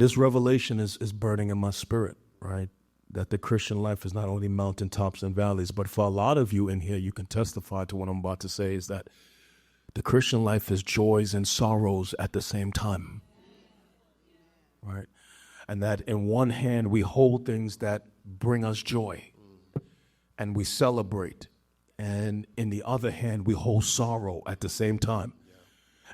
this revelation is burning in my spirit, right? That the Christian life is not only mountaintops and valleys, but for a lot of you in here, you can testify to what I'm about to say, is that the Christian life is joys and sorrows at the same time, right? And that in one hand, we hold things that bring us joy and we celebrate. And in the other hand, we hold sorrow at the same time.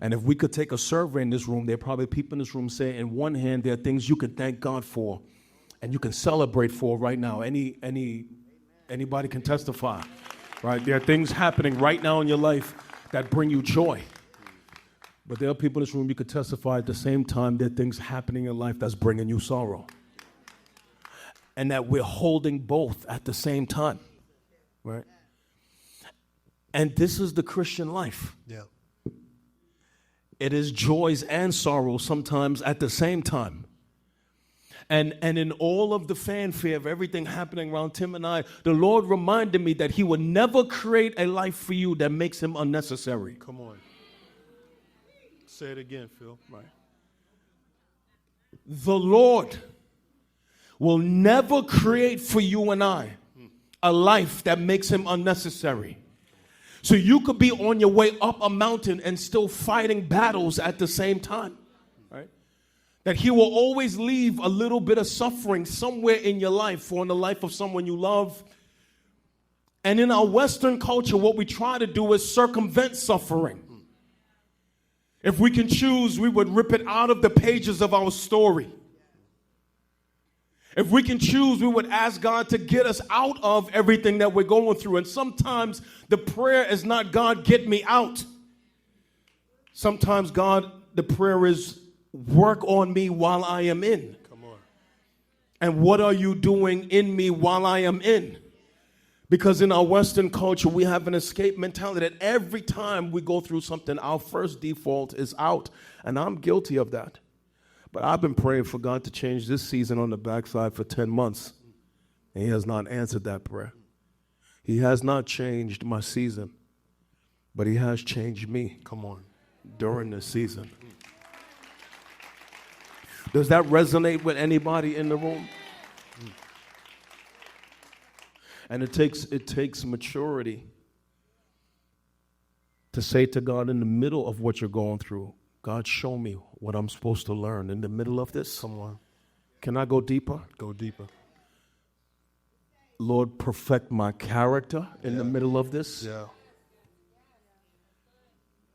And if we could take a survey in this room, there are probably people in this room saying, in one hand, there are things you can thank God for and you can celebrate for right now. Anybody can testify, right? There are things happening right now in your life that bring you joy. But there are people in this room you could testify at the same time there are things happening in life that's bringing you sorrow. And that we're holding both at the same time, right? And this is the Christian life. Yeah. It is joys and sorrows sometimes at the same time. And in all of the fanfare of everything happening around Tim and I, the Lord reminded me that he would never create a life for you that makes him unnecessary. Come on. Say it again, Phil. Right. The Lord will never create for you and I a life that makes him unnecessary. So you could be on your way up a mountain and still fighting battles at the same time, right? That he will always leave a little bit of suffering somewhere in your life or in the life of someone you love. And in our Western culture, what we try to do is circumvent suffering. If we can choose, we would rip it out of the pages of our story. If we can choose, we would ask God to get us out of everything that we're going through. And sometimes the prayer is not, God, get me out. Sometimes, God, the prayer is, work on me while I am in. Come on. And what are you doing in me while I am in? Because in our Western culture, we have an escape mentality that every time we go through something, our first default is out. And I'm guilty of that. But I've been praying for God to change this season on the backside for 10 months. And he has not answered that prayer. He has not changed my season, but he has changed me. Come on. During this season. Does that resonate with anybody in the room? And it takes maturity to say to God in the middle of what you're going through, God, show me what I'm supposed to learn in the middle of this. Come on. Can I go deeper? Go deeper. Lord, perfect my character in the middle of this. Yeah.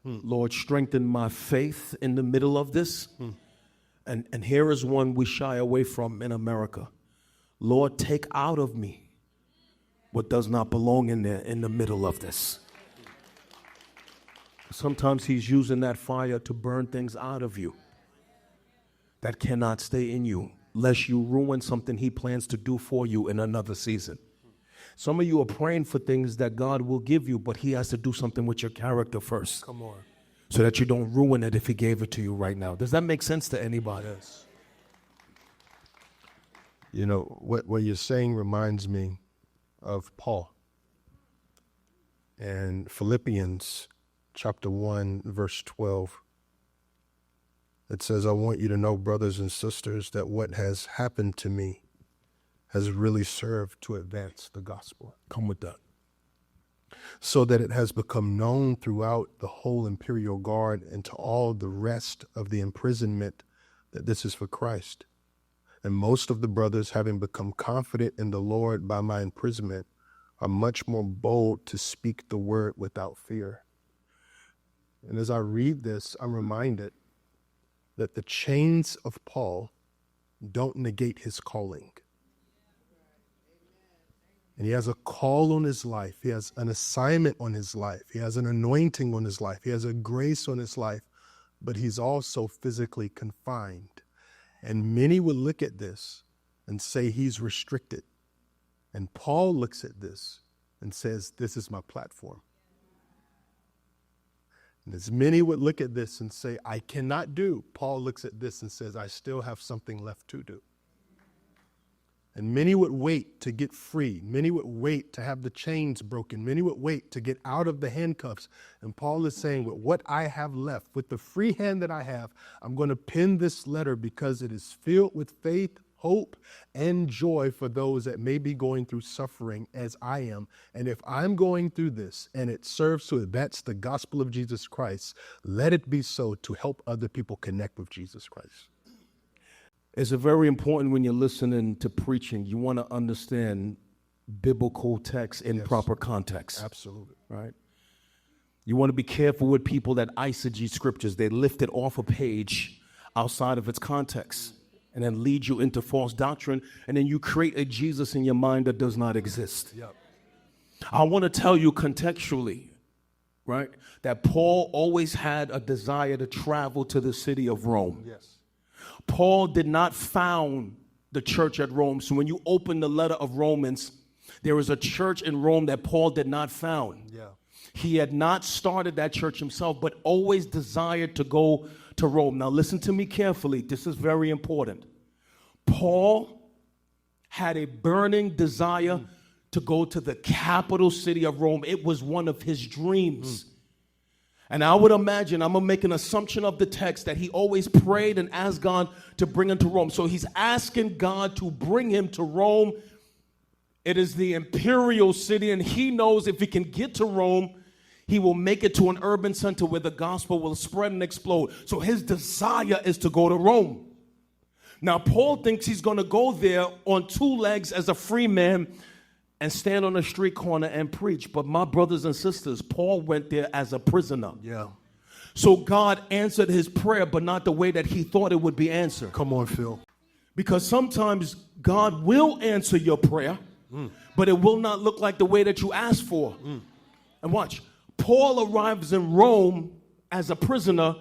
Lord, strengthen my faith in the middle of this. And here is one we shy away from in America. Lord, take out of me what does not belong in there in the middle of this. Sometimes he's using that fire to burn things out of you that cannot stay in you, lest you ruin something he plans to do for you in another season. Some of you are praying for things that God will give you, but he has to do something with your character first. Come on. So that you don't ruin it if he gave it to you right now. Does that make sense to anybody? Yes. You know, what you're saying reminds me of Paul. And Philippians chapter 1, verse 12. It says, I want you to know, brothers and sisters, that what has happened to me has really served to advance the gospel. Come with that. So that it has become known throughout the whole imperial guard and to all the rest of the imprisonment that this is for Christ. And most of the brothers, having become confident in the Lord by my imprisonment, are much more bold to speak the word without fear. And as I read this, I'm reminded that the chains of Paul don't negate his calling. And he has a call on his life. He has an assignment on his life. He has an anointing on his life. He has a grace on his life, but he's also physically confined. And many will look at this and say he's restricted. And Paul looks at this and says, this is my platform. And as many would look at this and say, I cannot do, Paul looks at this and says, I still have something left to do. And many would wait to get free. Many would wait to have the chains broken. Many would wait to get out of the handcuffs. And Paul is saying, with what I have left, with the free hand that I have, I'm going to pen this letter because it is filled with faith, hope, and joy for those that may be going through suffering as I am. And if I'm going through this and it serves to advance the gospel of Jesus Christ, let it be so to help other people connect with Jesus Christ. It's very important when you're listening to preaching, you want to understand biblical text in proper context. Absolutely. Right? You want to be careful with people that eisegete scriptures. They lift it off a page outside of its context and then lead you into false doctrine, and then you create a Jesus in your mind that does not exist. Yep. I want to tell you contextually, right, that Paul always had a desire to travel to the city of Rome. Yes. Paul did not found the church at Rome. So when you open the letter of Romans, there is a church in Rome that Paul did not found. Yeah. He had not started that church himself, but always desired to go to Rome. Now listen to me carefully. This is very important. Paul had a burning desire to go to the capital city of Rome. It was one of his dreams. And I would imagine, I'm going to make an assumption of the text, that he always prayed and asked God to bring him to Rome. So he's asking God to bring him to Rome. It is the imperial city, and he knows if he can get to Rome, he will make it to an urban center where the gospel will spread and explode. So his desire is to go to Rome. Now, Paul thinks he's going to go there on two legs as a free man and stand on a street corner and preach. But my brothers and sisters, Paul went there as a prisoner. Yeah. So God answered his prayer, but not the way that he thought it would be answered. Come on, Phil. Because sometimes God will answer your prayer, but it will not look like the way that you asked for. And watch, Paul arrives in Rome as a prisoner.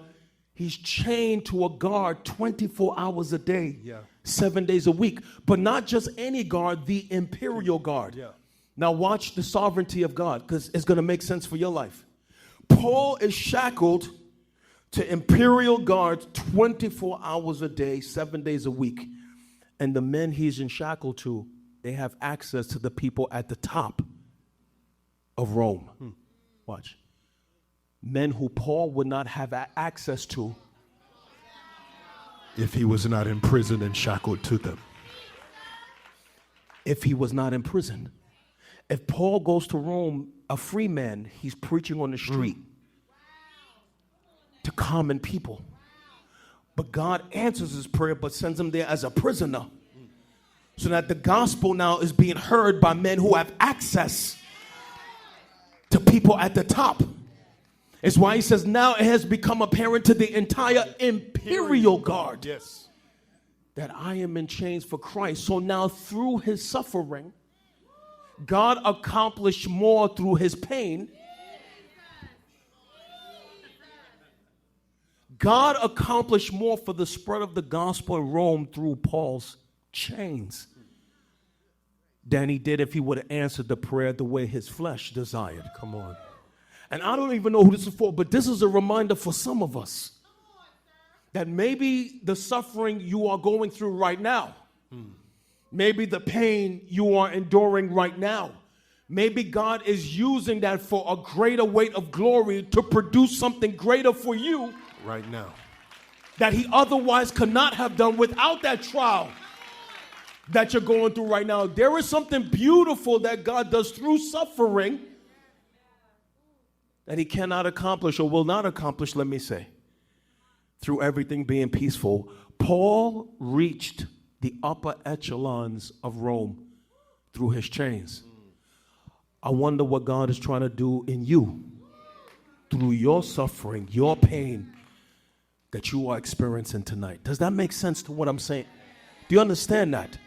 He's chained to a guard 24 hours a day, 7 days a week. But not just any guard, the imperial guard. Yeah. Now watch the sovereignty of God, because it's going to make sense for your life. Paul is shackled to imperial guards 24 hours a day, 7 days a week. And the men he's in shackle to, they have access to the people at the top of Rome. Watch. Men who Paul would not have access to if he was not imprisoned and shackled to them. If he was not in prison. If Paul goes to Rome, a free man, he's preaching on the street to common people. But God answers his prayer, but sends him there as a prisoner. So that the gospel now is being heard by men who have access to people at the top. It's why he says now it has become apparent to the entire imperial guard that I am in chains for Christ. So now through his suffering, God accomplished more through his pain. God accomplished more for the spread of the gospel in Rome through Paul's chains than he did if he would have answered the prayer the way his flesh desired. Come on. And I don't even know who this is for, but this is a reminder for some of us that maybe the suffering you are going through right now, maybe the pain you are enduring right now, maybe God is using that for a greater weight of glory to produce something greater for you right now that he otherwise could not have done without that trial that you're going through right now. There is something beautiful that God does through suffering that he cannot accomplish, or will not accomplish, let me say, through everything being peaceful. Paul reached the upper echelons of Rome through his chains. I wonder what God is trying to do in you through your suffering, your pain that you are experiencing tonight. Does that make sense to what I'm saying? Do you understand that?